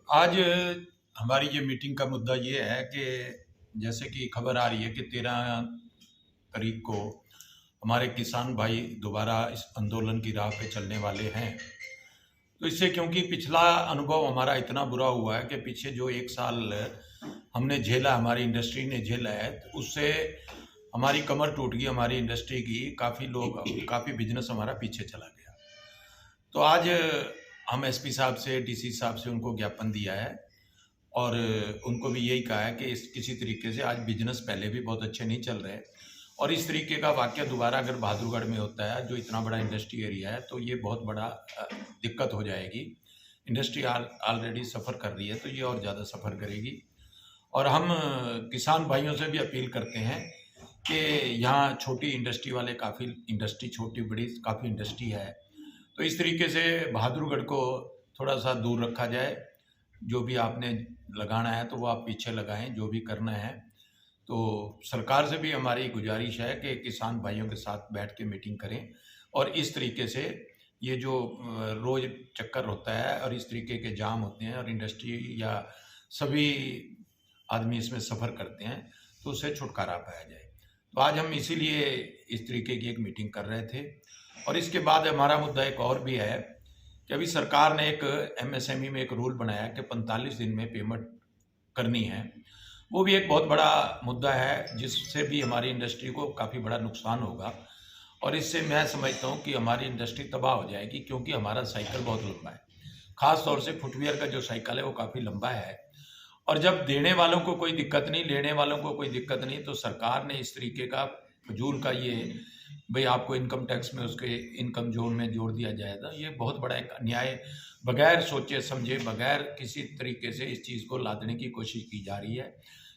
आज हमारी ये मीटिंग का मुद्दा ये है कि जैसे कि खबर आ रही है कि 13 तारीख को हमारे किसान भाई दोबारा इस आंदोलन की राह पे चलने वाले हैं। तो इससे क्योंकि पिछला अनुभव हमारा इतना बुरा हुआ है कि पीछे जो 1 साल हमने झेला, हमारी इंडस्ट्री ने झेला है, तो उससे हमारी कमर टूट गई, हमारी इंडस्ट्री की। काफ़ी बिजनेस हमारा पीछे चला गया। तो आज हम एसपी साहब से, डीसी साहब से उनको ज्ञापन दिया है और उनको भी यही कहा है कि इस किसी तरीके से आज बिजनेस पहले भी बहुत अच्छे नहीं चल रहे और इस तरीके का वाक़या दोबारा अगर बहादुरगढ़ में होता है, जो इतना बड़ा इंडस्ट्री एरिया है, तो ये बहुत बड़ा दिक्कत हो जाएगी। इंडस्ट्री ऑलरेडी सफ़र कर रही है, तो ये और ज़्यादा सफ़र करेगी। और हम किसान भाइयों से भी अपील करते हैं कि यहाँ छोटी इंडस्ट्री वाले छोटी बड़ी काफ़ी इंडस्ट्री है, तो इस तरीके से बहादुरगढ़ को थोड़ा-सा दूर रखा जाए। जो भी आपने लगाना है, तो वो आप पीछे लगाएँ, जो भी करना है। तो सरकार से भी हमारी गुजारिश है कि किसान भाइयों के साथ बैठ के मीटिंग करें और इस तरीके से ये जो रोज़ चक्कर होता है और इस तरीके के जाम होते हैं और इंडस्ट्री या सभी आदमी इसमें सफ़र करते हैं, तो उससे छुटकारा पाया जाए। तो आज हम इसीलिए इस तरीके की एक मीटिंग कर रहे थे और इसके बाद हमारा मुद्दा एक और भी है कि अभी सरकार ने एक एमएसएमई में एक रूल बनाया कि 45 दिन में पेमेंट करनी है। वो भी एक बहुत बड़ा मुद्दा है, जिससे भी हमारी इंडस्ट्री को काफ़ी बड़ा नुकसान होगा और इससे मैं समझता हूँ कि हमारी इंडस्ट्री तबाह हो जाएगी, क्योंकि हमारा साइकिल बहुत लंबा है। ख़ास तौर से फुटवियर का जो साइकिल है, वो काफ़ी लंबा है और जब देने वालों को कोई दिक्कत नहीं, लेने वालों को कोई दिक्कत नहीं, तो सरकार ने इस तरीके का फ़िज़ूल का ये भई आपको इनकम टैक्स में उसके इनकम ज़ोन में जोड़ दिया जाएगा। ये बहुत बड़ा एक अन्याय, बगैर सोचे-समझे, बगैर किसी तरीके से इस चीज़ को लादने की कोशिश की जा रही है,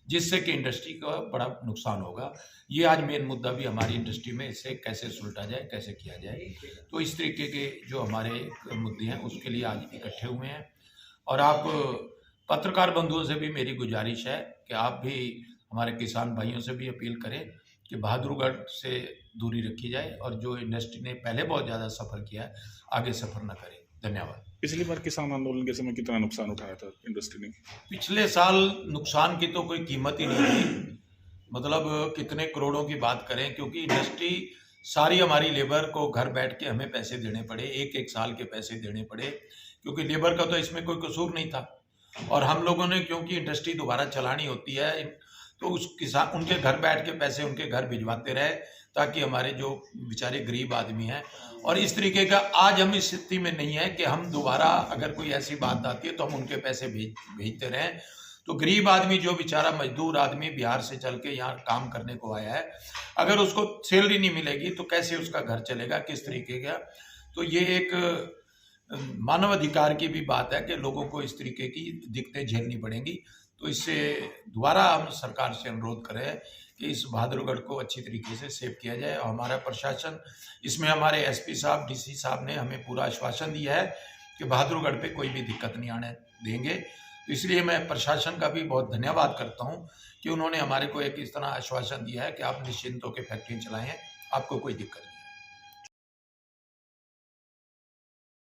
जिससे कि इंडस्ट्री का बड़ा नुकसान होगा। ये आज मेन मुद्दा भी हमारी इंडस्ट्री में इससे कैसे सुलझा जाए, कैसे किया जाए। तो इस तरीके के जो हमारे मुद्दे हैं, उसके लिए आज इकट्ठे हुए हैं और आप पत्रकार बंधुओं से भी मेरी गुजारिश है कि आप भी हमारे किसान भाइयों से भी अपील करें कि बहादुरगढ़ से दूरी रखी जाए और जो इंडस्ट्री ने पहले बहुत ज़्यादा सफ़र किया है, आगे सफ़र न करें। धन्यवाद। पिछली बार किसान आंदोलन के समय कितना नुकसान उठाया था इंडस्ट्री ने? पिछले साल नुकसान की तो कोई कीमत ही नहीं थी। मतलब कितने करोड़ों की बात करें, क्योंकि इंडस्ट्री सारी हमारी लेबर को घर बैठ के हमें पैसे देने पड़े, एक-एक साल के पैसे देने पड़े, क्योंकि लेबर का तो इसमें कोई कसूर नहीं था। और हम लोगों ने, क्योंकि इंडस्ट्री दोबारा चलानी होती है, तो उस किसान उनके घर बैठ के पैसे उनके घर भिजवाते रहे, ताकि हमारे जो बेचारे गरीब आदमी हैं। और इस तरीके का आज हम इस स्थिति में नहीं है कि हम दोबारा अगर कोई ऐसी बात आती है तो हम उनके पैसे भेजते रहें। तो गरीब आदमी, जो बेचारा मजदूर आदमी बिहार से चल के यहाँ काम करने को आया है, अगर उसको सैलरी नहीं मिलेगी तो कैसे उसका घर चलेगा, किस तरीके का। तो ये एक मानव अधिकार की भी बात है कि लोगों को इस तरीके की दिक्कतें झेलनी पड़ेंगी। तो इससे दोबारा हम सरकार से अनुरोध कर रहे हैं कि इस बहादुरगढ़ को अच्छी तरीके से सेव किया जाए और हमारा प्रशासन, इसमें हमारे एसपी साहब, डीसी साहब ने हमें पूरा आश्वासन दिया है कि बहादुरगढ़ पे कोई भी दिक्कत नहीं आने देंगे। तो इसलिए मैं प्रशासन का भी बहुत धन्यवाद करता हूँ कि उन्होंने हमारे को एक इस तरह आश्वासन दिया है कि आप निश्चिंत होकर फैक्ट्री चलाएँ, आपको कोई दिक्कत नहीं।